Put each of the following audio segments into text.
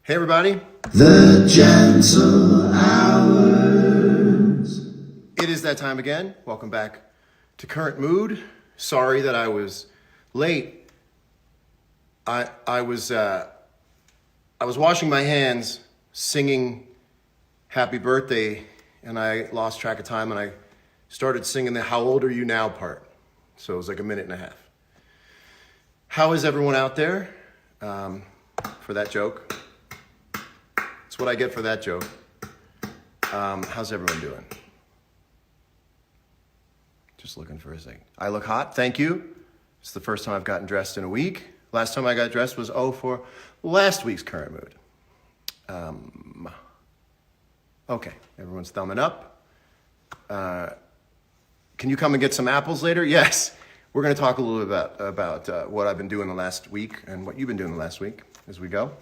Hey everybody. The Gentle Hours. It is that time again. Welcome back to Current Mood. Sorry that I was late. I was washing my hands, singing Happy Birthday, and I lost track of time and I started singing the How Old Are You Now part. So it was like a minute and a half. How is everyone out there for that joke? That's what I get for that joke. How's everyone doing? Just looking for a second. I look hot, thank you. It's the first time I've gotten dressed in a week. Last time I got dressed was for last week's Current Mood. Okay, everyone's thumbing up. Can you come and get some apples later? Yes. We're going to talk a little bit about what I've been doing the last week and what you've been doing the last week as we go.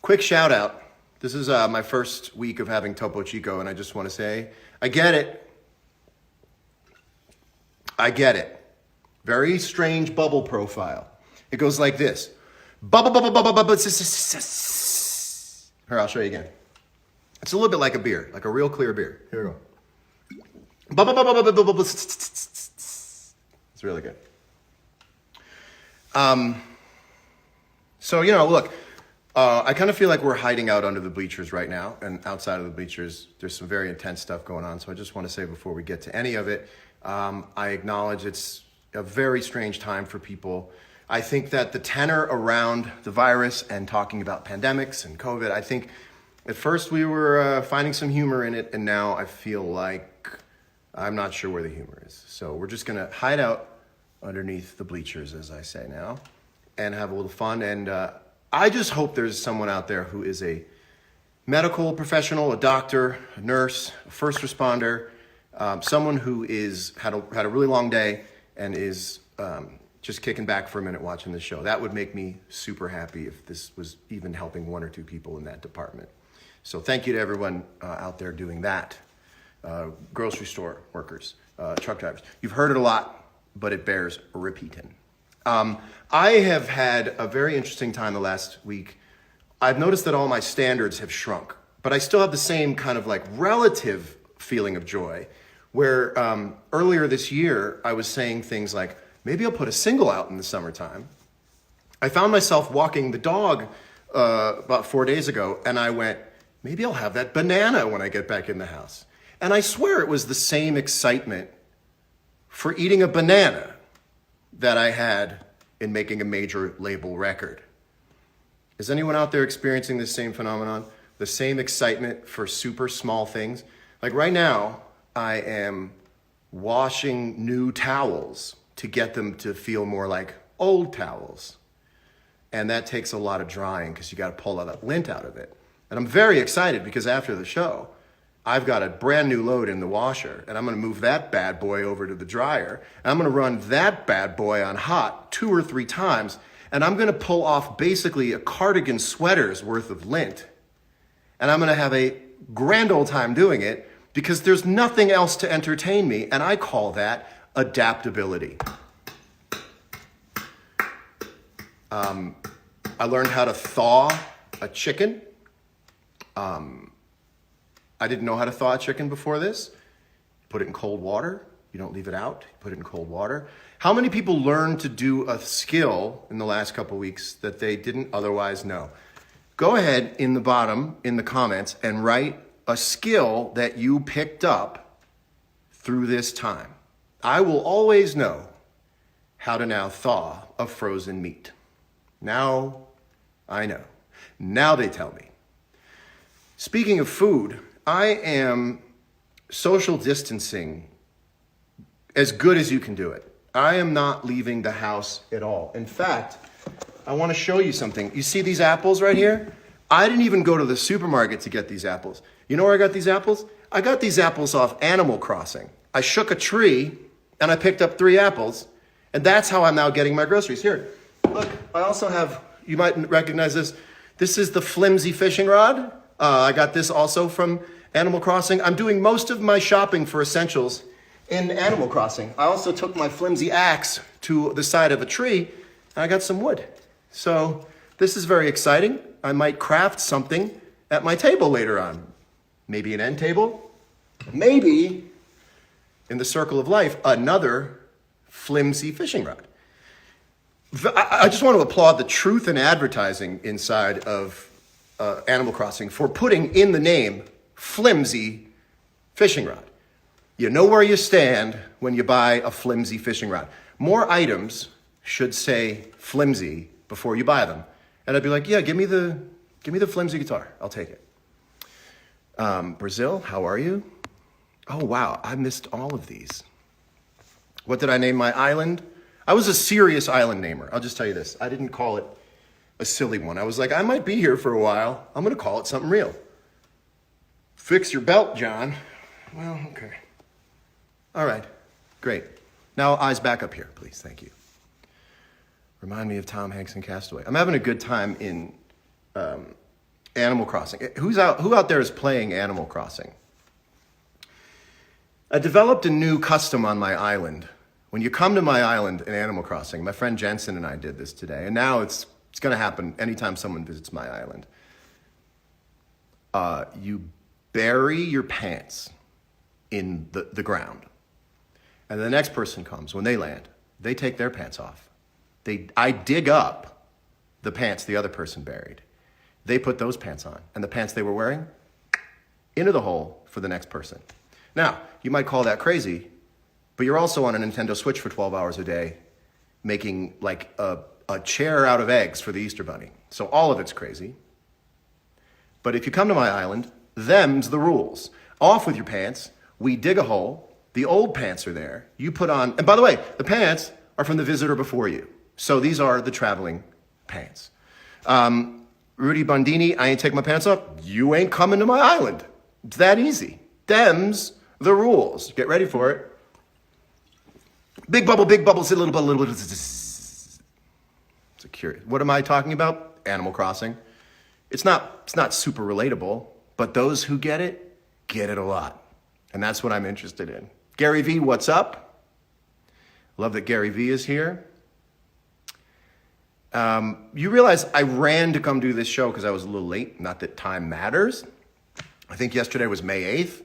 Quick shout out. This is my first week of having Topo Chico, and I just want to say, I get it. I get it. Very strange bubble profile. It goes like this. Bubble, bubble, bubble, bubble. Here, I'll show you again. It's a little bit like a beer, like a real clear beer. Here we go. Bubble, bubble, bubble, bubble, bubble. It's really good. So, look, I kind of feel like we're hiding out under the bleachers right now, and outside of the bleachers, there's some very intense stuff going on. So I just want to say before we get to any of it, I acknowledge it's a very strange time for people. I think that the tenor around the virus and talking about pandemics and COVID, I think at first we were finding some humor in it, and now I feel like I'm not sure where the humor is. So we're just going to hide out underneath the bleachers, as I say now, and have a little fun. And I just hope there's someone out there who is a medical professional, a doctor, a nurse, a first responder, someone who had a really long day and is just kicking back for a minute watching this show. That would make me super happy if this was even helping one or two people in that department. So thank you to everyone out there doing that. Grocery store workers, truck drivers. You've heard it a lot, but it bears repeating. I have had a very interesting time the last week. I've noticed that all my standards have shrunk, but I still have the same kind of like relative feeling of joy where earlier this year I was saying things like, maybe I'll put a single out in the summertime. I found myself walking the dog about 4 days ago and I went, maybe I'll have that banana when I get back in the house. And I swear it was the same excitement for eating a banana that I had in making a major label record. Is anyone out there experiencing the same phenomenon? The same excitement for super small things? Like right now, I am washing new towels to get them to feel more like old towels. And that takes a lot of drying because you got to pull all that lint out of it. And I'm very excited because after the show, I've got a brand new load in the washer and I'm going to move that bad boy over to the dryer. And I'm going to run that bad boy on hot 2 or 3 times. And I'm going to pull off basically a cardigan sweater's worth of lint. And I'm going to have a grand old time doing it because there's nothing else to entertain me. And I call that adaptability. I learned how to thaw a chicken. I didn't know how to thaw a chicken before this. Put it in cold water. You don't leave it out. You put it in cold water. How many people learned to do a skill in the last couple of weeks that they didn't otherwise know? Go ahead in the bottom, in the comments, and write a skill that you picked up through this time. I will always know how to now thaw a frozen meat. Now I know. Now they tell me. Speaking of food, I am social distancing as good as you can do it. I am not leaving the house at all. In fact, I want to show you something. You see these apples right here? I didn't even go to the supermarket to get these apples. You know where I got these apples? I got these apples off Animal Crossing. I shook a tree and I picked up 3 apples, and that's how I'm now getting my groceries. Here, look, I also have, you might recognize this. This is the flimsy fishing rod. I got this also from Animal Crossing. I'm doing most of my shopping for essentials in Animal Crossing. I also took my flimsy axe to the side of a tree and I got some wood. So this is very exciting. I might craft something at my table later on. Maybe an end table. Maybe, in the circle of life, another flimsy fishing rod. I just want to applaud the truth in advertising inside of Animal Crossing for putting in the name flimsy fishing rod. You know where you stand when you buy a flimsy fishing rod. More items should say flimsy before you buy them. And I'd be like, yeah, give me the flimsy guitar. I'll take it. Brazil, how are you? Oh, wow, I missed all of these. What did I name my island? I was a serious island namer. I'll just tell you this. I didn't call it a silly one. I was like, I might be here for a while. I'm going to call it something real. Fix your belt, John. Well, okay. All right, great. Now eyes back up here, please. Thank you. Remind me of Tom Hanks in Castaway. I'm having a good time in Animal Crossing. Who out there is playing Animal Crossing? I developed a new custom on my island. When you come to my island in Animal Crossing, my friend Jensen and I did this today, and now it's going to happen anytime someone visits my island. You bury your pants in the ground. And the next person comes, when they land, they take their pants off. I dig up the pants the other person buried. They put those pants on, and the pants they were wearing, into the hole for the next person. Now, you might call that crazy, but you're also on a Nintendo Switch for 12 hours a day, making like a chair out of eggs for the Easter Bunny. So all of it's crazy. But if you come to my island, them's the rules. Off with your pants. We dig a hole. The old pants are there. You put on, and by the way, the pants are from the visitor before you. So these are the traveling pants. Rudy Bundini, I ain't take my pants off. You ain't coming to my island. It's that easy. Them's the rules. Get ready for it. Big bubble, sit little bubble, It's a curious. What am I talking about? Animal Crossing. It's not super relatable, but those who get it a lot. And that's what I'm interested in. Gary V, what's up? Love that Gary V is here. You realize I ran to come do this show because I was a little late. Not that time matters. I think yesterday was May 8th.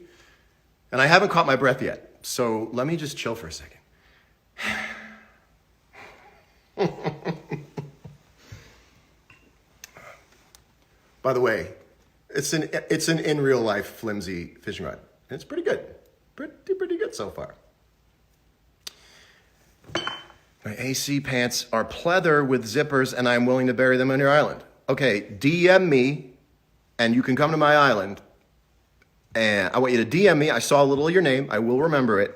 And I haven't caught my breath yet. So let me just chill for a second. By the way, it's an in real life flimsy fishing rod. It's pretty good. Pretty good so far. My AC pants are pleather with zippers, and I'm willing to bury them on your island. Okay, DM me, and you can come to my island. And I want you to DM me. I saw a little of your name. I will remember it.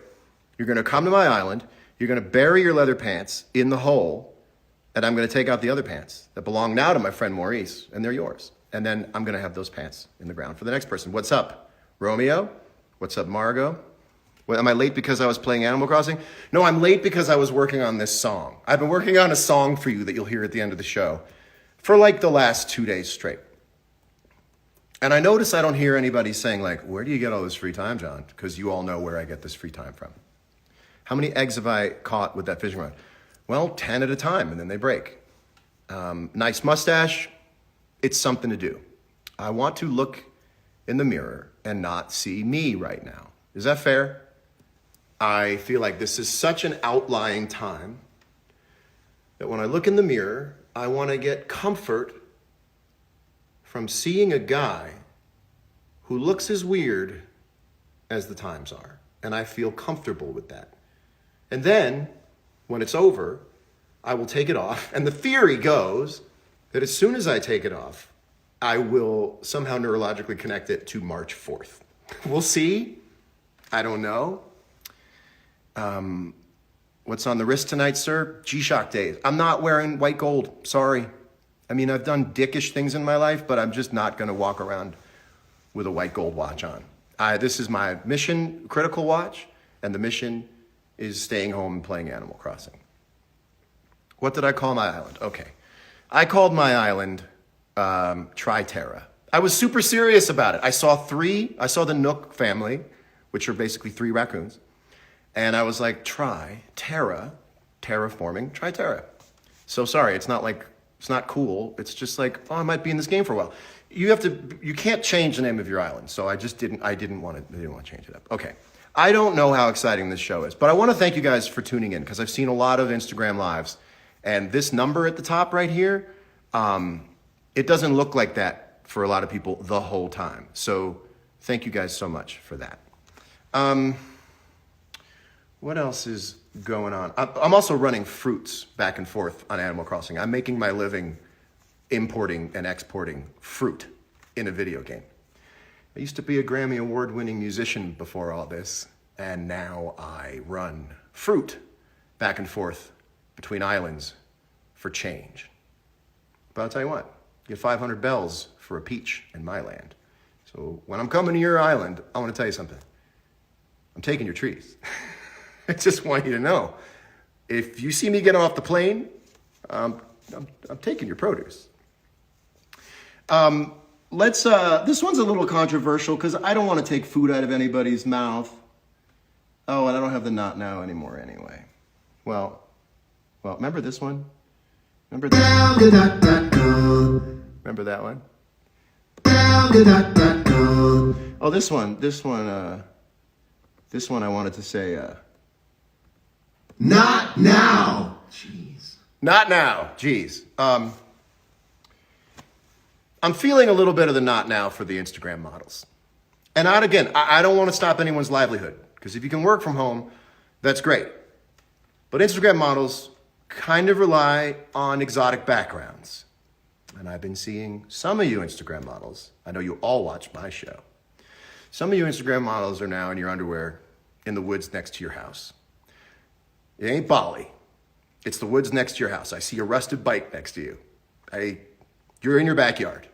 You're going to come to my island. You're going to bury your leather pants in the hole, and I'm going to take out the other pants that belong now to my friend Maurice, and they're yours. And then I'm going to have those pants in the ground for the next person. What's up, Romeo? What's up, Margot? Am I late because I was playing Animal Crossing? No, I'm late because I was working on this song. I've been working on a song for you that you'll hear at the end of the show for like the last 2 days straight. And I notice I don't hear anybody saying like, where do you get all this free time, John? Because you all know where I get this free time from. How many eggs have I caught with that fishing rod? Well, 10 at a time, and then they break. Nice mustache. It's something to do. I want to look in the mirror and not see me right now. Is that fair? I feel like this is such an outlying time that when I look in the mirror, I want to get comfort from seeing a guy who looks as weird as the times are. And I feel comfortable with that. And then, when it's over, I will take it off. And the theory goes that as soon as I take it off, I will somehow neurologically connect it to March 4th. We'll see. I don't know. What's on the wrist tonight, sir? G-Shock days. I'm not wearing white gold. Sorry. I mean, I've done dickish things in my life, but I'm just not going to walk around with a white gold watch on. This is my mission critical watch, and the mission is staying home and playing Animal Crossing. What did I call my island? Okay. I called my island Tri-Terra. I was super serious about it. I saw the Nook family, which are basically 3 raccoons. And I was like, terraforming, Tri-Terra. So sorry, it's not like It's not cool. It's just like, oh, I might be in this game for a while. You can't change the name of your island. So I didn't want to change it up. Okay. I don't know how exciting this show is, but I want to thank you guys for tuning in because I've seen a lot of Instagram lives, and this number at the top right here, it doesn't look like that for a lot of people the whole time. So thank you guys so much for that. What else is going on? I'm also running fruits back and forth on Animal Crossing. I'm making my living importing and exporting fruit in a video game. I used to be a Grammy Award-winning musician before all this, and now I run fruit back and forth between islands for change. But I'll tell you what, you get 500 bells for a peach in my land. So when I'm coming to your island, I want to tell you something. I'm taking your trees. I just want you to know, if you see me get off the plane, I'm taking your produce. This one's a little controversial because I don't want to take food out of anybody's mouth. Oh, and I don't have the not now anymore anyway. Well, remember this one? Remember that? Remember that one? Oh, this one I wanted to say, not now. Jeez. Not now. Jeez. I'm feeling a little bit of the not now for the Instagram models. And I don't want to stop anyone's livelihood, because if you can work from home, that's great. But Instagram models kind of rely on exotic backgrounds. And I've been seeing some of you Instagram models, I know you all watch my show. Some of you Instagram models are now in your underwear in the woods next to your house. It ain't Bali. It's the woods next to your house. I see a rusted bike next to you. You're in your backyard.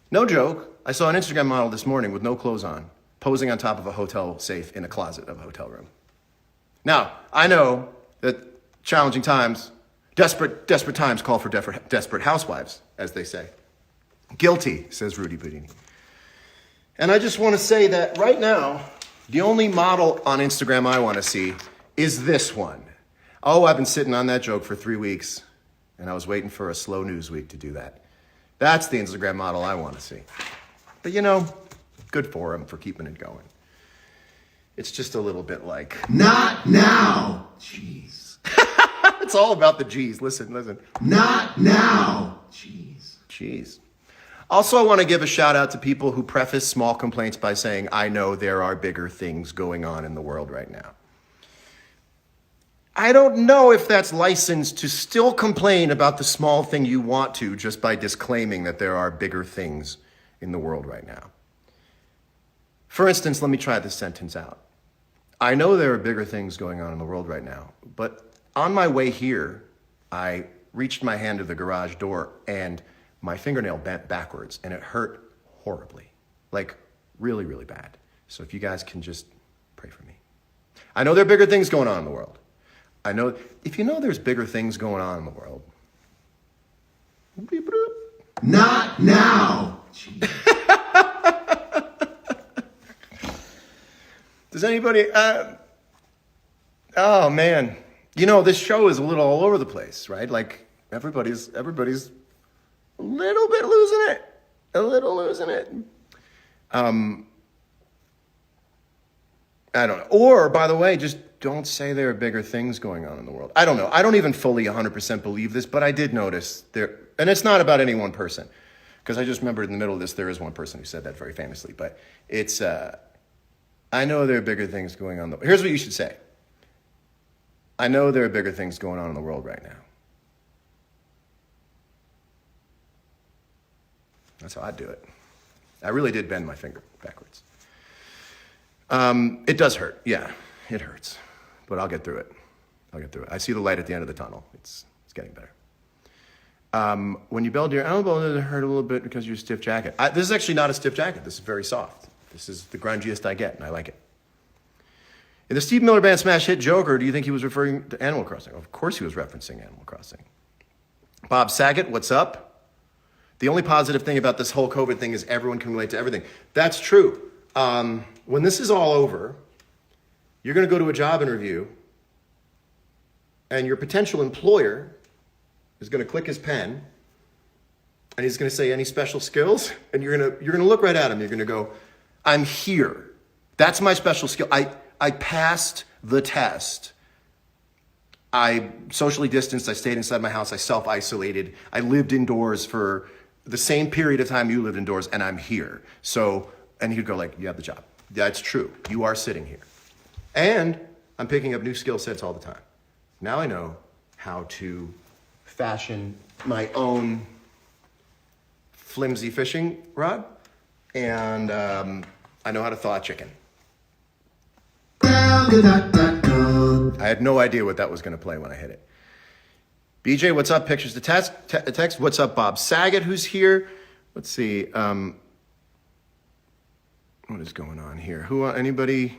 No joke, I saw an Instagram model this morning with no clothes on, posing on top of a hotel safe in a closet of a hotel room. Now, I know that challenging times, desperate times call for desperate housewives, as they say. Guilty, says Rudy Boudini. And I just want to say that right now, the only model on Instagram I want to see is this one. Oh, I've been sitting on that joke for 3 weeks, and I was waiting for a slow news week to do that. That's the Instagram model I want to see. But good for him for keeping it going. It's just a little bit like, not now. Jeez. It's all about the G's. Listen. Not now. Jeez. Also, I want to give a shout out to people who preface small complaints by saying, I know there are bigger things going on in the world right now. I don't know if that's licensed to still complain about the small thing you want to just by disclaiming that there are bigger things in the world right now. For instance, let me try this sentence out. I know there are bigger things going on in the world right now, but on my way here, I reached my hand to the garage door and my fingernail bent backwards and it hurt horribly, like really, really bad. So if you guys can just pray for me. I know there are bigger things going on in the world. I know, if you know there's bigger things going on in the world. Not now. Does anybody, oh man. This show is a little all over the place, right? Like everybody's a little bit losing it. A little losing it. I don't know. Or, by the way, just don't say there are bigger things going on in the world. I don't know. I don't even fully 100% believe this, but I did notice there, and it's not about any one person, because I just remembered in the middle of this, there is one person who said that very famously, but it's, I know there are bigger things going on. Here's what you should say. I know there are bigger things going on in the world right now. That's how I do it. I really did bend my finger backwards. It does hurt. Yeah, it hurts. But I'll get through it. I see the light at the end of the tunnel. It's getting better. When you belled your elbow, does it hurt a little bit because of your stiff jacket? This is actually not a stiff jacket. This is very soft. This is the grungiest I get, and I like it. In the Steve Miller Band smash hit Joker, do you think he was referring to Animal Crossing? Of course he was referencing Animal Crossing. Bob Saget, what's up? The only positive thing about this whole COVID thing is everyone can relate to everything. That's true. When this is all over, you're going to go to a job interview, and your potential employer is going to click his pen and he's going to say, any special skills? And you're going to look right at him. You're going to go, I'm here. That's my special skill. I passed the test. I socially distanced. I stayed inside my house. I self-isolated. I lived indoors for the same period of time you lived indoors, and I'm here. So, and he'd go like, you have the job. That's true. You are sitting here. And I'm picking up new skill sets all the time. Now I know how to fashion my own flimsy fishing rod, and I know how to thaw a chicken. I had no idea what that was going to play when I hit it. BJ, what's up? Pictures to text. What's up, Bob Saget, who's here? Let's see. What is going on here? Anybody?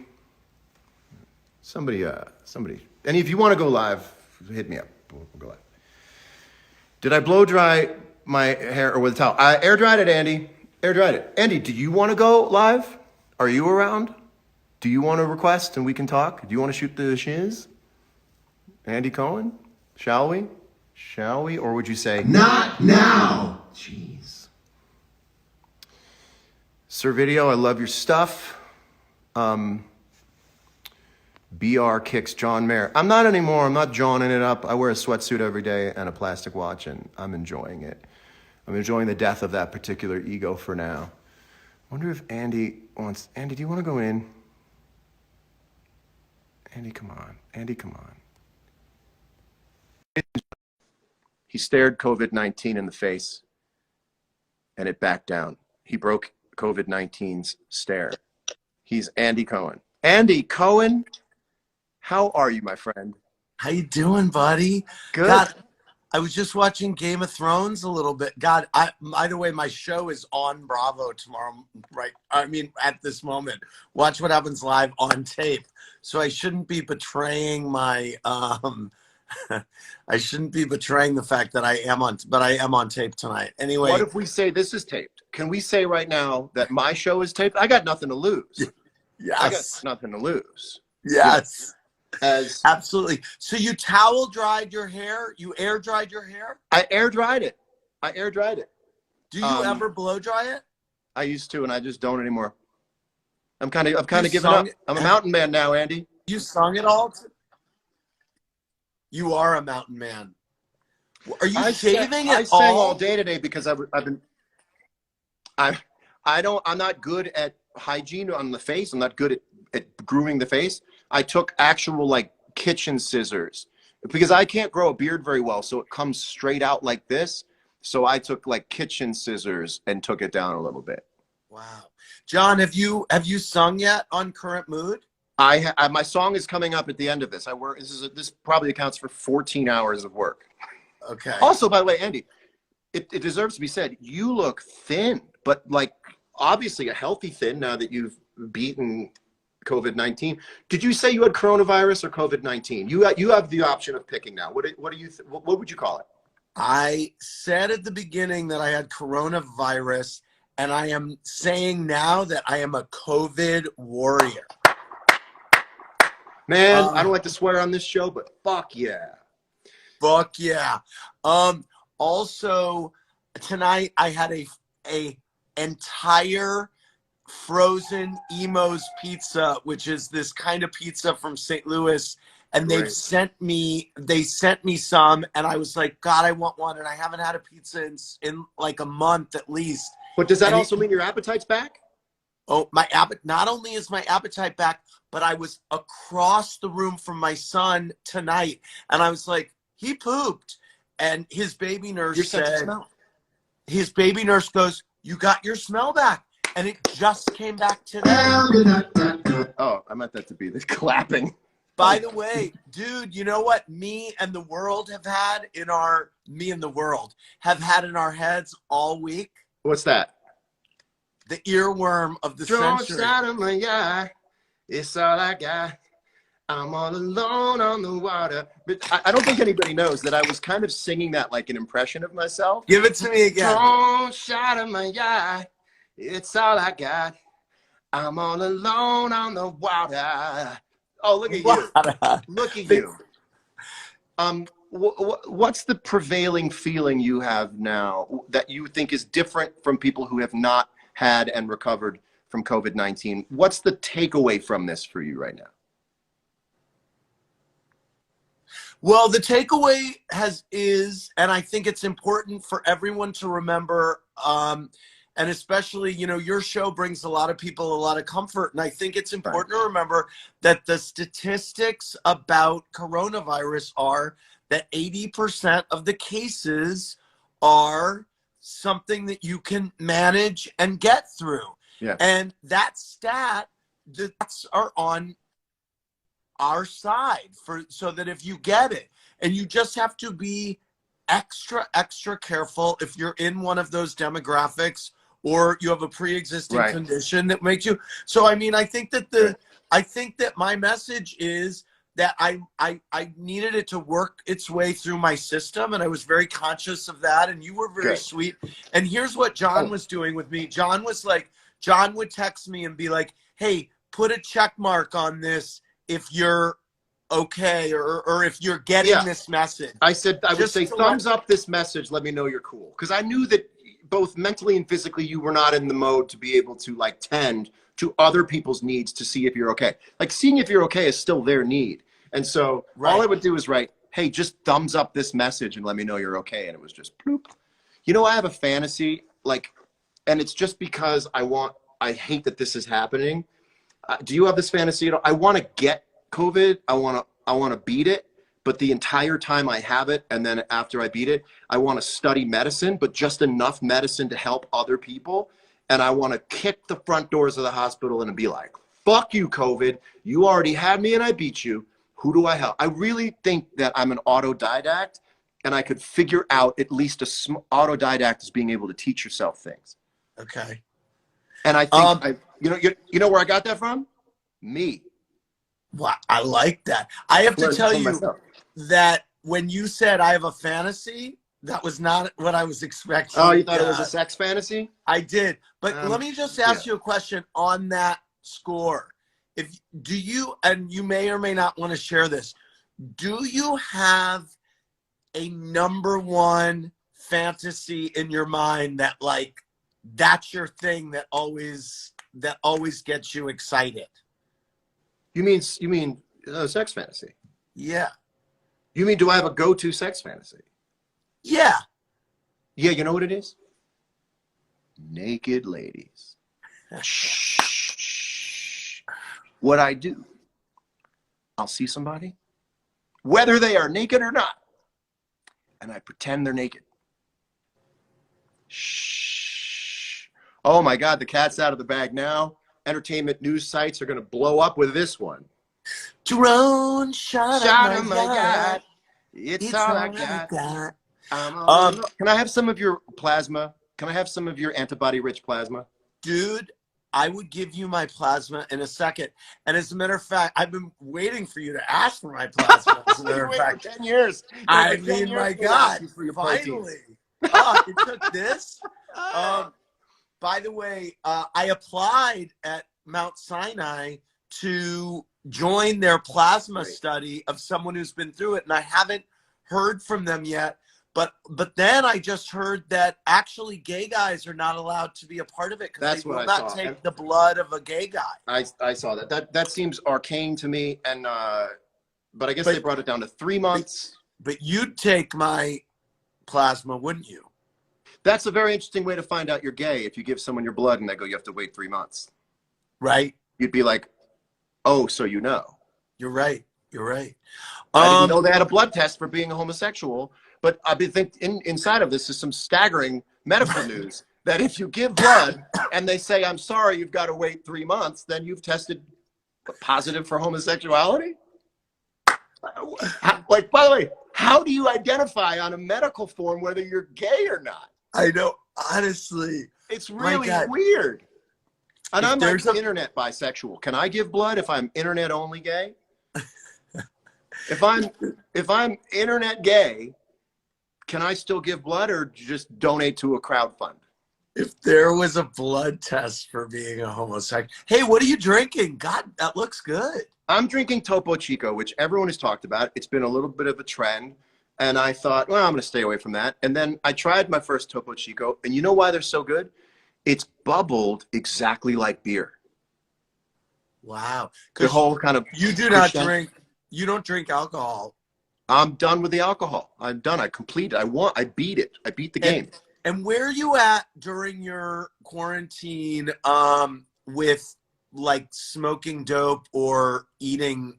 Somebody. Any, if you want to go live, hit me up. We'll go live. Did I blow dry my hair or with a towel? I air dried it, Andy. Air dried it. Andy, do you want to go live? Are you around? Do you want to request and we can talk? Do you want to shoot the shiz? Andy Cohen? Shall we? Shall we? Or would you say, Not now. Jeez. Sir Video, I love your stuff. BR kicks John Mayer. I'm not anymore. I'm not jawing it up. I wear a sweatsuit every day and a plastic watch, and I'm enjoying it. I'm enjoying the death of that particular ego for now. Wonder if Andy wants... Andy, do you want to go in? Andy, come on. Andy, come on. He stared COVID-19 in the face, and it backed down. He broke COVID-19's stare. He's Andy Cohen. Andy Cohen, how are you, my friend? How you doing, buddy? Good. God, I was just watching Game of Thrones a little bit. God, by the way, my show is on Bravo tomorrow, right? I mean, at this moment. Watch What Happens Live on tape. So I shouldn't be betraying my, I shouldn't be betraying the fact that I am on tape tonight. Anyway. What if we say this is taped? Can we say right now that my show is taped? I got nothing to lose. Yes. I got nothing to lose. Yes. Absolutely. So you towel dried your hair? You air dried your hair? I air dried it. Do you ever blow dry it? I used to, and I just don't anymore. I've kind of given up. I'm a mountain man now, Andy. You sung it all? You are a mountain man. Are you shaving I at sang all? all day today because I'm not good at hygiene on the face. I'm not good at grooming the face. I took actual like kitchen scissors because I can't grow a beard very well, so it comes straight out like this. So I took like kitchen scissors and took it down a little bit. Wow. John, have you sung yet on Current Mood? My song is coming up at the end of this. This probably accounts for 14 hours of work. Okay. Also, by the way, Andy, it deserves to be said, you look thin, but like obviously a healthy thin now that you've beaten COVID-19. Did you say you had coronavirus or COVID-19? You have the option of picking now. What would you call it? I said at the beginning that I had coronavirus, and I am saying now that I am a COVID warrior. Man, I don't like to swear on this show, but fuck yeah. Fuck yeah. Also, tonight I had a entire frozen Emo's pizza, which is this kind of pizza from St. Louis, and they sent me some, and I was like, God, I want one, and I haven't had a pizza in like a month at least. But does that also mean your appetite's back? Oh, not only is my appetite back, but I was across the room from my son tonight, and I was like, he pooped, and his baby nurse said, his baby nurse goes, you got your smell back, and it just came back today. Oh, I meant that to be the clapping. By the way, dude, you know what me and the world have had in our heads all week? What's that? The earworm of the century. Out of my eye, it's all I got. I'm all alone on the water. But I don't think anybody knows that I was kind of singing that like an impression of myself. Give it to me again. Don't shine in my eye, it's all I got. I'm all alone on the water. Oh, look at you. Look at you. what's the prevailing feeling you have now that you think is different from people who have not had and recovered from COVID-19? What's the takeaway from this for you right now? Well, the takeaway is, and I think it's important for everyone to remember, and especially, your show brings a lot of people a lot of comfort. And I think it's important to remember that the statistics about coronavirus are that 80% of the cases are something that you can manage and get through. Yeah. And that stat, the stats are on our side so that if you get it, and you just have to be extra careful if you're in one of those demographics or you have a pre-existing condition that makes you. So, I mean, I think that my message is that I needed it to work its way through my system, and I was very conscious of that, and you were very sweet. And here's what John was doing with me. John would text me and be like, hey, put a check mark on this if you're okay, or if you're getting this message. I would say thumbs up this message, let me know you're cool. Because I knew that both mentally and physically you were not in the mode to be able to like tend to other people's needs to see if you're okay. Like seeing if you're okay is still their need. And so all I would do is write, hey, just thumbs up this message and let me know you're okay. And it was just bloop. I have a fantasy, and it's just because I hate that this is happening. Do you have this fantasy? I want to get COVID. I want to beat it. But the entire time I have it, and then after I beat it, I want to study medicine, but just enough medicine to help other people. And I want to kick the front doors of the hospital and be like, fuck you, COVID. You already had me and I beat you. Who do I help? I really think that I'm an autodidact, and I could figure out at least autodidact is being able to teach yourself things. Okay. And I think, you know where I got that from? Me. Wow, I like that. I have to tell you that when you said I have a fantasy, that was not what I was expecting. Oh, you thought it was a sex fantasy? I did. But let me just ask you a question on that score. Do you, and you may or may not want to share this, do you have a number one fantasy in your mind that that's your thing that always gets you excited? You mean sex fantasy? Yeah. You mean, do I have a go-to sex fantasy? Yeah. Yeah, you know what it is? Naked ladies. What I do, I'll see somebody, whether they are naked or not, and I pretend they're naked. Shh. Oh my God, the cat's out of the bag now. Entertainment news sites are going to blow up with this one. Drone shot of my God. It's all I got. Can I have some of your plasma? Can I have some of your antibody-rich plasma? Dude, I would give you my plasma in a second. And as a matter of fact, I've been waiting for you to ask for my plasma. As a matter of fact, 10 years. I mean, my God, finally. It took this. By the way, I applied at Mount Sinai to join their plasma study of someone who's been through it, and I haven't heard from them yet. But then I just heard that actually gay guys are not allowed to be a part of it because they will not take the blood of a gay guy. I saw that. That seems arcane to me, and but I guess they brought it down to 3 months. But you'd take my plasma, wouldn't you? That's a very interesting way to find out you're gay. If you give someone your blood and they go, you have to wait 3 months. Right. You'd be like, oh, so you know. You're right. You're right. I didn't know they had a blood test for being a homosexual, but I think inside of this is some staggering medical news that if you give blood and they say, I'm sorry, you've got to wait 3 months, then you've tested positive for homosexuality? Like, by the way, how do you identify on a medical form whether you're gay or not? I know, honestly. It's really weird. And I'm like internet bisexual. Can I give blood if I'm internet only gay? If I'm internet gay, can I still give blood or just donate to a crowd fund? If there was a blood test for being a homosexual. Hey, what are you drinking? God, that looks good. I'm drinking Topo Chico, which everyone has talked about. It's been a little bit of a trend. And I thought, well, I'm going to stay away from that. And then I tried my first Topo Chico. And you know why they're so good? It's bubbled exactly like beer. Wow. The whole kind of You do not crescendo. drink. You don't drink alcohol. I'm done with the alcohol. I'm done. I completed. I beat it. I beat the game. And where are you at during your quarantine with like smoking dope or eating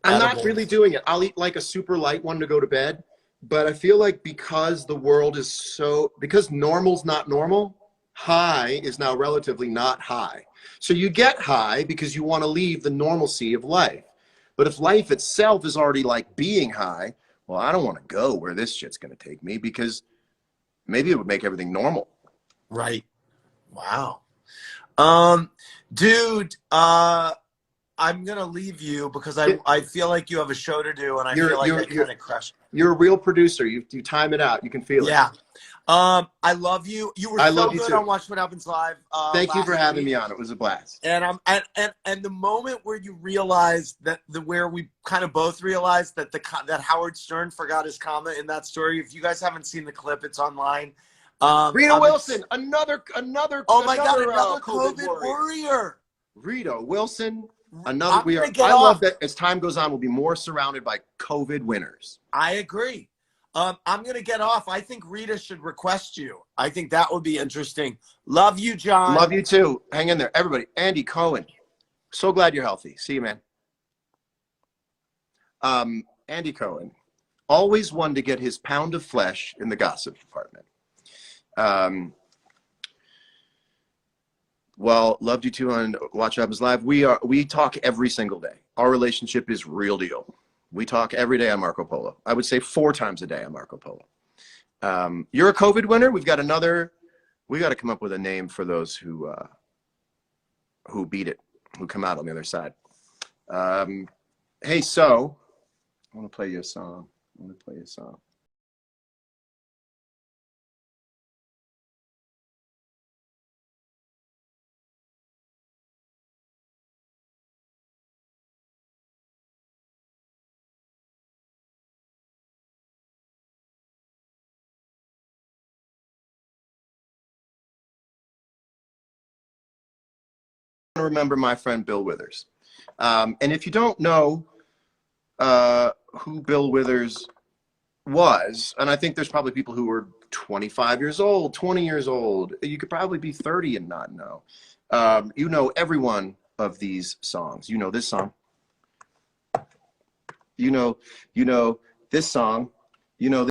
I'm edibles? not really doing it. I'll eat like a super light one to go to bed. But I feel like because the world is because normal's not normal, high is now relatively not high. So you get high because you want to leave the normalcy of life. But if life itself is already like being high, well, I don't want to go where this shit's going to take me because maybe it would make everything normal. Right. Wow. Dude, I'm going to leave you because I feel like you have a show to do and I feel like I kind of crushed. You're a real producer. You time it out. You can feel it. Yeah. I love you. You were so good on Watch What Happens Live. Thank you for having me on. It was a blast. And and the moment where you realized where we kind of both realized that that Howard Stern forgot his comma in that story. If you guys haven't seen the clip, it's online. Rita Wilson, another. Oh my God, another COVID warrior. Rita Wilson, another. I love that as time goes on, we'll be more surrounded by COVID winners. I agree. I'm going to get off. I think Rita should request you. I think that would be interesting. Love you, John. Love you too. Hang in there. Everybody. Andy Cohen. So glad you're healthy. See you, man. Andy Cohen. Always one to get his pound of flesh in the gossip department. Well, loved you too on Watch What Happens Live. We talk every single day. Our relationship is real deal. We talk every day on Marco Polo. I would say 4 times a day on Marco Polo. You're a COVID winner. We got to come up with a name for those who beat it, who come out on the other side. Hey, so I want to play you a song. Remember my friend Bill Withers. And if you don't know who Bill Withers was, and I think there's probably people who are 25 years old, 20 years old. You could probably be 30 and not know. You know every one of these songs. You know this song. You know this song. You know.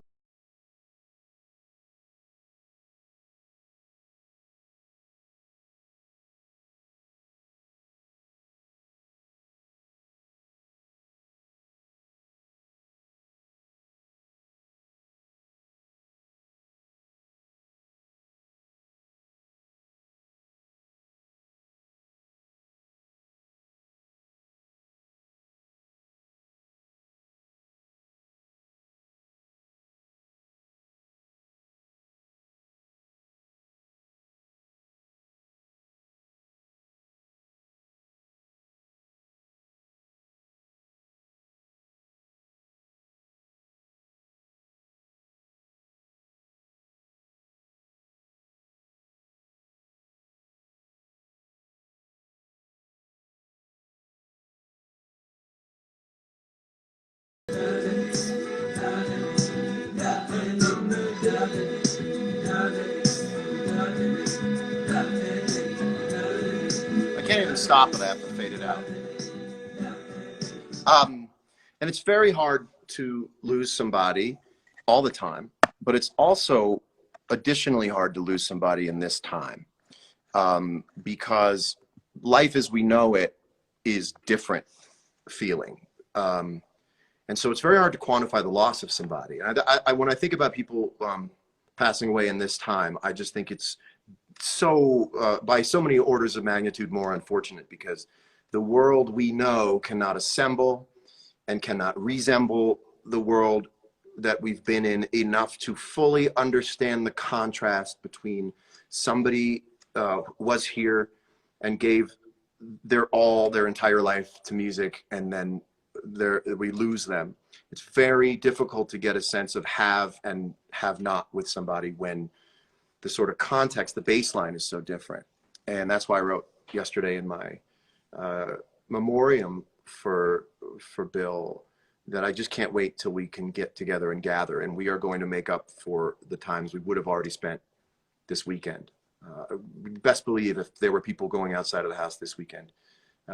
I can't even stop it. I have to fade it out. And it's very hard to lose somebody all the time, but it's also additionally hard to lose somebody in this time because life as we know it is different feeling. And so it's very hard to quantify the loss of somebody. When I think about people passing away in this time, I just think it's so by so many orders of magnitude more unfortunate because the world we know cannot assemble and cannot resemble the world that we've been in enough to fully understand the contrast between somebody who was here and gave their entire life to music, and then we lose them. It's very difficult to get a sense of have and have not with somebody when the sort of context, the baseline is so different. And that's why I wrote yesterday in my memoriam for Bill that I just can't wait till we can get together and gather. And we are going to make up for the times we would have already spent this weekend. Best believe if there were people going outside of the house this weekend,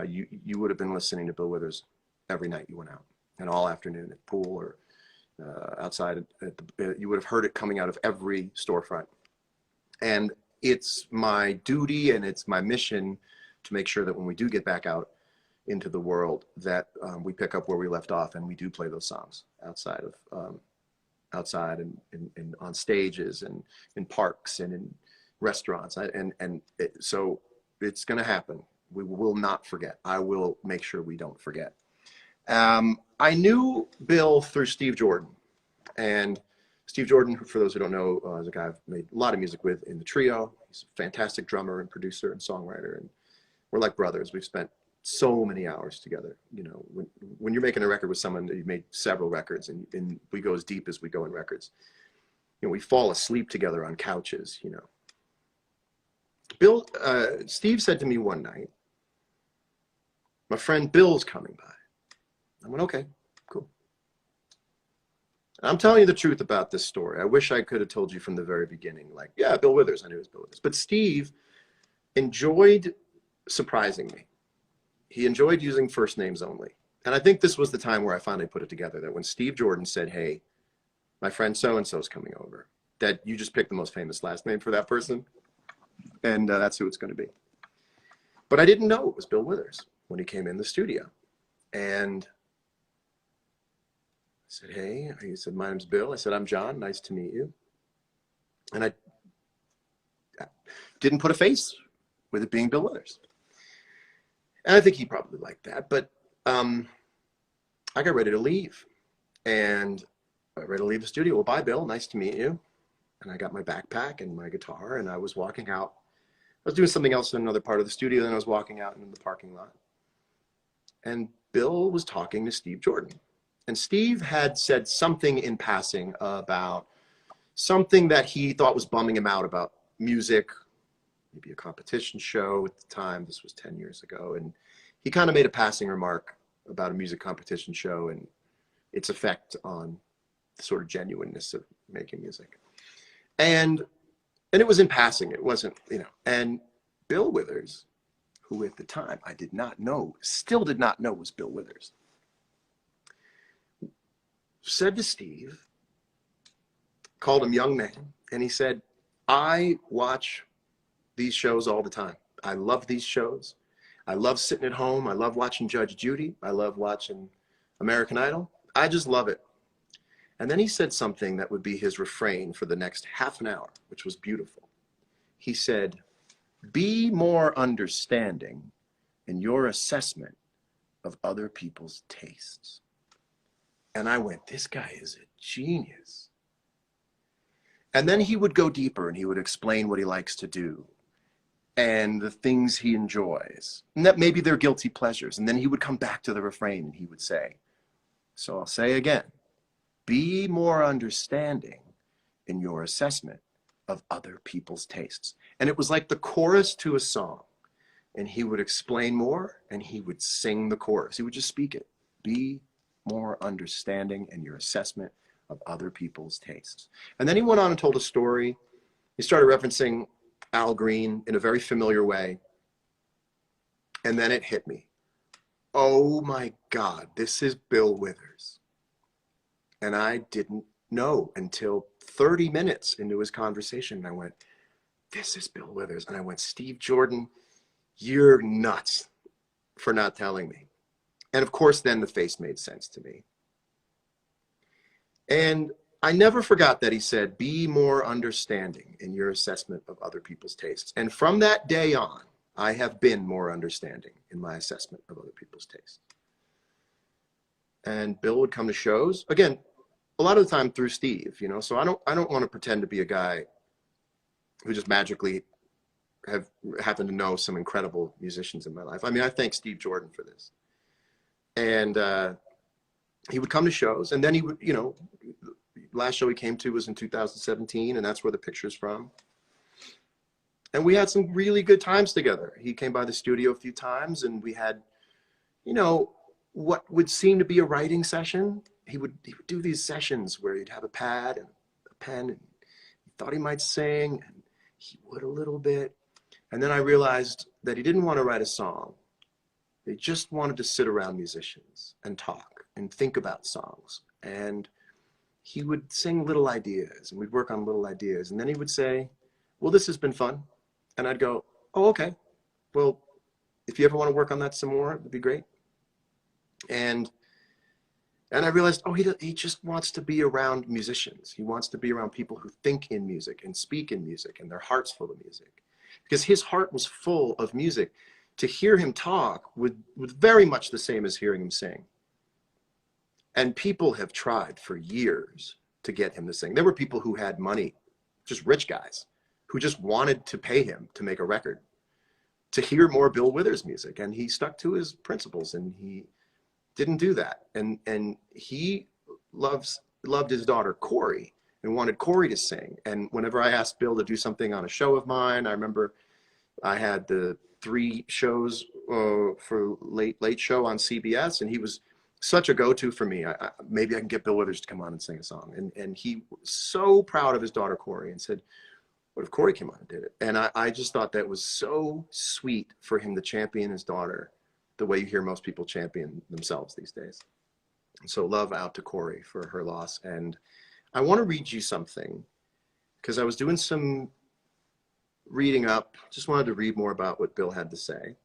you would have been listening to Bill Withers every night you went out, and all afternoon at the pool or outside. You would have heard it coming out of every storefront. And it's my duty and it's my mission to make sure that when we do get back out into the world, that we pick up where we left off and we do play those songs outside and on stages and in parks and in restaurants. So it's going to happen. We will not forget. I will make sure we don't forget. I knew Bill through Steve Jordan, and Steve Jordan, for those who don't know, is a guy I've made a lot of music with in the trio. He's a fantastic drummer and producer and songwriter, and we're like brothers. We've spent so many hours together. You know, when you're making a record with someone that you've made several records, and we go as deep as we go in records, you know, we fall asleep together on couches. You know, Steve said to me one night, "My friend Bill's coming by." I went, "Okay, cool." And I'm telling you the truth about this story. I wish I could have told you from the very beginning, like, yeah, Bill Withers, I knew it was Bill Withers. But Steve enjoyed surprising me. He enjoyed using first names only. And I think this was the time where I finally put it together, that when Steve Jordan said, "Hey, my friend so-and-so's coming over," that you just picked the most famous last name for that person. And that's who it's going to be. But I didn't know it was Bill Withers when he came in the studio. And I said, "Hey," he said, "My name's Bill." I said, "I'm John. Nice to meet you." And I didn't put a face with it being Bill Withers. And I think he probably liked that. But I got ready to leave. And I got ready to leave the studio. "Well, bye, Bill. Nice to meet you." And I got my backpack and my guitar, and I was walking out. I was doing something else in another part of the studio, and I was walking out into the parking lot. And Bill was talking to Steve Jordan. And Steve had said something in passing about something that he thought was bumming him out about music, maybe a competition show at the time. This was 10 years ago. And he kind of made a passing remark about a music competition show and its effect on the sort of genuineness of making music. And it was in passing. It wasn't, you know. And Bill Withers, who at the time I did not know, still did not know was Bill Withers, said to Steve, called him young man, and he said, "I watch these shows all the time. I love these shows. I love sitting at home. I love watching Judge Judy. I love watching American Idol. I just love it." And then he said something that would be his refrain for the next half an hour, which was beautiful. He said, "Be more understanding in your assessment of other people's tastes." And I went, this guy is a genius. And then he would go deeper and he would explain what he likes to do and the things he enjoys, and that maybe they're guilty pleasures. And then he would come back to the refrain and he would say, so I'll say again, be more understanding in your assessment of other people's tastes. And it was like the chorus to a song. And he would explain more and he would sing the chorus. He would just speak it. Be more understanding in your assessment of other people's tastes. And then he went on and told a story. He started referencing Al Green in a very familiar way. And then it hit me. Oh my God, this is Bill Withers. And I didn't know until 30 minutes into his conversation. And I went, this is Bill Withers. And I went, Steve Jordan, you're nuts for not telling me. And of course, then the face made sense to me. And I never forgot that he said, be more understanding in your assessment of other people's tastes. And from that day on, I have been more understanding in my assessment of other people's tastes. And Bill would come to shows, again, a lot of the time through Steve, you know, so I don't want to pretend to be a guy who just magically have happened to know some incredible musicians in my life. I mean, I thank Steve Jordan for this. And he would come to shows, and then he would, you know, last show he came to was in 2017, and that's where the picture's from. And we had some really good times together. He came by the studio a few times, and we had, you know, what would seem to be a writing session. He would do these sessions where he'd have a pad and a pen, and he thought he might sing, and he would a little bit. And then I realized that he didn't want to write a song. He just wanted to sit around musicians and talk and think about songs. And he would sing little ideas, and we'd work on little ideas. And then he would say, well, this has been fun. And I'd go, oh, okay. Well, if you ever want to work on that some more, it'd be great. And I realized, oh, he just wants to be around musicians. He wants to be around people who think in music and speak in music, and their heart's full of music. Because his heart was full of music. To hear him talk was very much the same as hearing him sing. And people have tried for years to get him to sing. There were people who had money, just rich guys, who just wanted to pay him to make a record, to hear more Bill Withers music. And he stuck to his principles, and he didn't do that. And he loved his daughter, Corey, and wanted Corey to sing. And whenever I asked Bill to do something on a show of mine, I remember I had the 3 shows for late show on CBS, and he was such a go-to for me. Maybe I can get Bill Withers to come on and sing a song. And he was so proud of his daughter, Corey, and said, what if Corey came on and did it? And I just thought that was so sweet for him to champion his daughter the way you hear most people champion themselves these days. And so love out to Corey for her loss. And I want to read you something, because I was doing some reading up, just wanted to read more about what Bill had to say.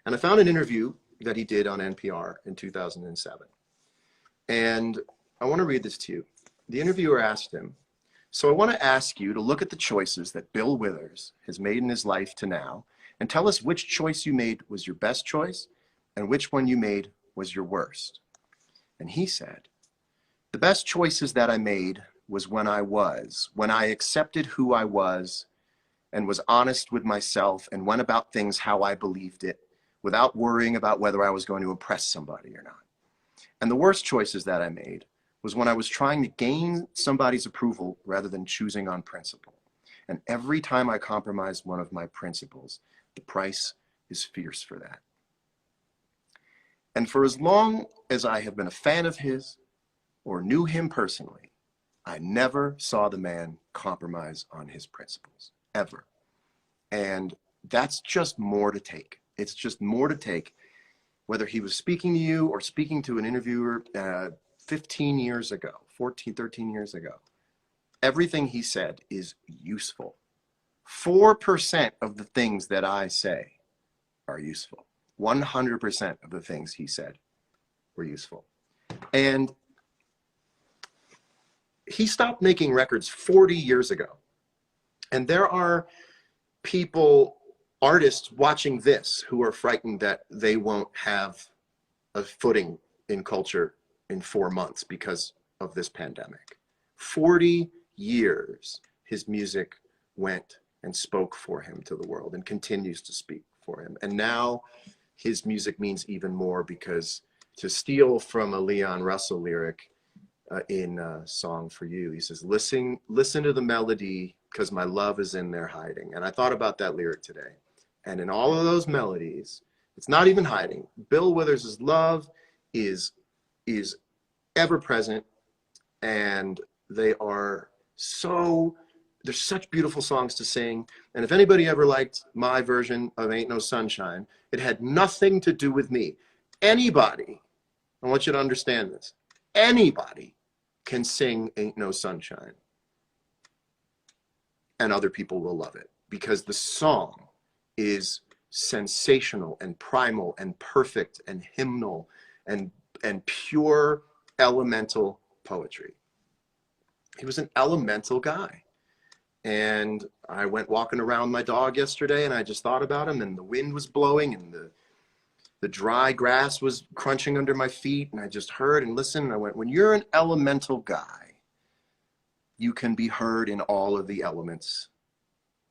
And I found an interview that he did on NPR in 2007. And I want to read this to you. The interviewer asked him, so I want to ask you to look at the choices that Bill Withers has made in his life to now, and tell us which choice you made was your best choice and which one you made was your worst. And he said, the best choices that I made was when I accepted who I was and was honest with myself and went about things how I believed it, without worrying about whether I was going to impress somebody or not. And the worst choices that I made was when I was trying to gain somebody's approval rather than choosing on principle. And every time I compromised one of my principles, the price is fierce for that. And for as long as I have been a fan of his or knew him personally, I never saw the man compromise on his principles, ever. And that's just more to take. It's just more to take, whether he was speaking to you or speaking to an interviewer 15 years ago, 14, 13 years ago. Everything he said is useful. 4% of the things that I say are useful. 100% of the things he said were useful. And he stopped making records 40 years ago. And there are people, artists watching this, who are frightened that they won't have a footing in culture in 4 months because of this pandemic. 40 years his music went and spoke for him to the world and continues to speak for him. And now his music means even more, because to steal from a Leon Russell lyric in Song for You, he says, listen to the melody, because my love is in there hiding. And I thought about that lyric today. And in all of those melodies, it's not even hiding. Bill Withers' love is ever present, and they are there's such beautiful songs to sing. And if anybody ever liked my version of Ain't No Sunshine, it had nothing to do with me. Anybody, I want you to understand this, anybody can sing Ain't No Sunshine, and other people will love it, because the song is sensational and primal and perfect and hymnal and pure elemental poetry. He was an elemental guy. And I went walking around my dog yesterday, and I just thought about him, and the wind was blowing, and the dry grass was crunching under my feet, and I just heard and listened, and I went, when you're an elemental guy, you can be heard in all of the elements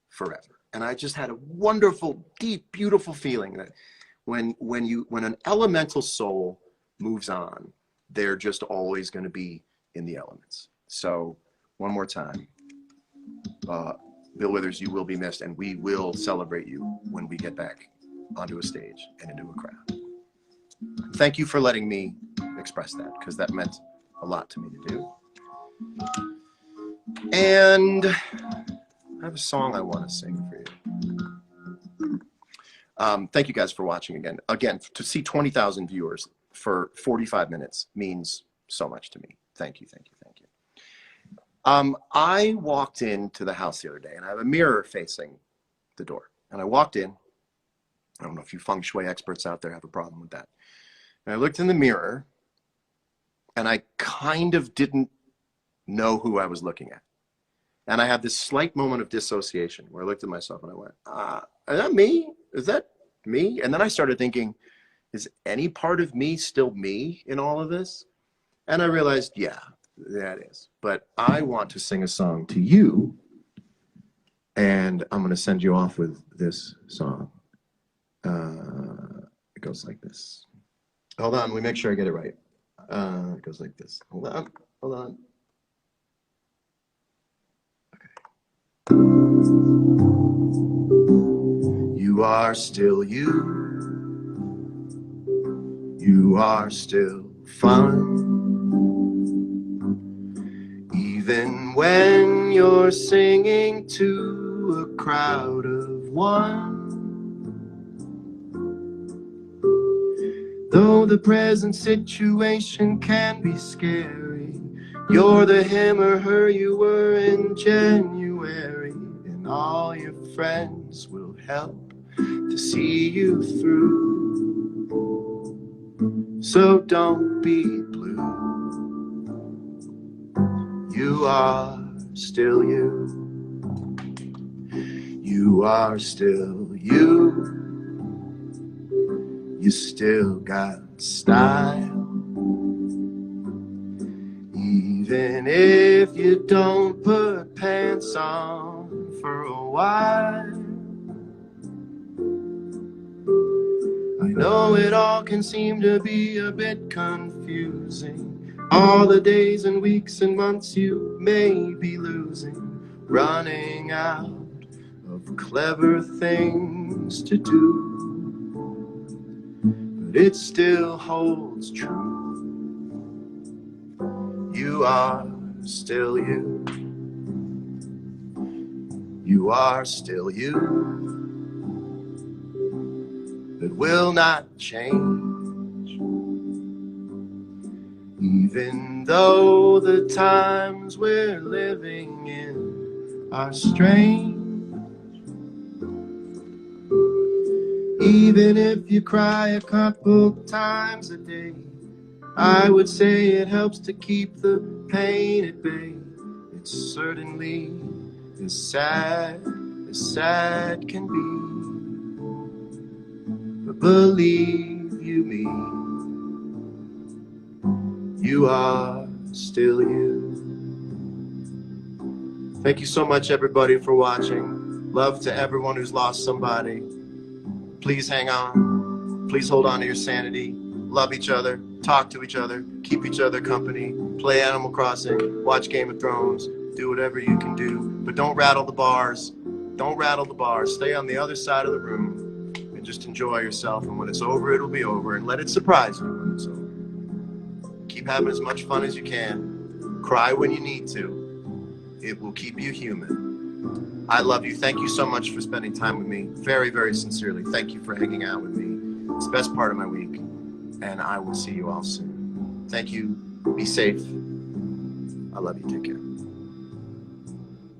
forever. And I just had a wonderful, deep, beautiful feeling that when an elemental soul moves on, they're just always going to be in the elements. So one more time, Bill Withers, you will be missed, and we will celebrate you when we get back onto a stage and into a crowd. Thank you for letting me express that, because that meant a lot to me to do. And I have a song I want to sing for you. Thank you guys for watching again. Again, to see 20,000 viewers for 45 minutes means so much to me. Thank you, thank you, thank you. I walked into the house the other day, and I have a mirror facing the door. And I walked in. I don't know if you feng shui experts out there have a problem with that. And I looked in the mirror, and I kind of didn't know who I was looking at. And I had this slight moment of dissociation where I looked at myself and I went, is that me? Is that me? And then I started thinking, is any part of me still me in all of this? And I realized, yeah, that is. But I want to sing a song to you, and I'm going to send you off with this song. It goes like this. Hold on, let me make sure I get it right. It goes like this. Hold on, hold on. Okay. You are still you. You are still fun. Even when you're singing to a crowd of one. Though the present situation can be scary, you're the him or her you were in January, and all your friends will help to see you through. So don't be blue. You are still you. You are still you. You still got style. Even if you don't put pants on for a while. I know it all can seem to be a bit confusing. All the days and weeks and months you may be losing, running out of clever things to do. It still holds true. You are still you. You are still you. It will not change. Even though the times we're living in are strange. Even if you cry a couple times a day, I would say it helps to keep the pain at bay. It's certainly as sad can be. But believe you me, you are still you. Thank you so much, everybody, for watching. Love to everyone who's lost somebody. Please hang on. Please hold on to your sanity. Love each other. Talk to each other. Keep each other company. Play Animal Crossing. Watch Game of Thrones. Do whatever you can do. But don't rattle the bars. Don't rattle the bars. Stay on the other side of the room and just enjoy yourself. And when it's over, it'll be over. And let it surprise you when it's over. Keep having as much fun as you can. Cry when you need to. It will keep you human. I love you. Thank you so much for spending time with me. Very, very sincerely. Thank you for hanging out with me. It's the best part of my week. And I will see you all soon. Thank you. Be safe. I love you. Take care.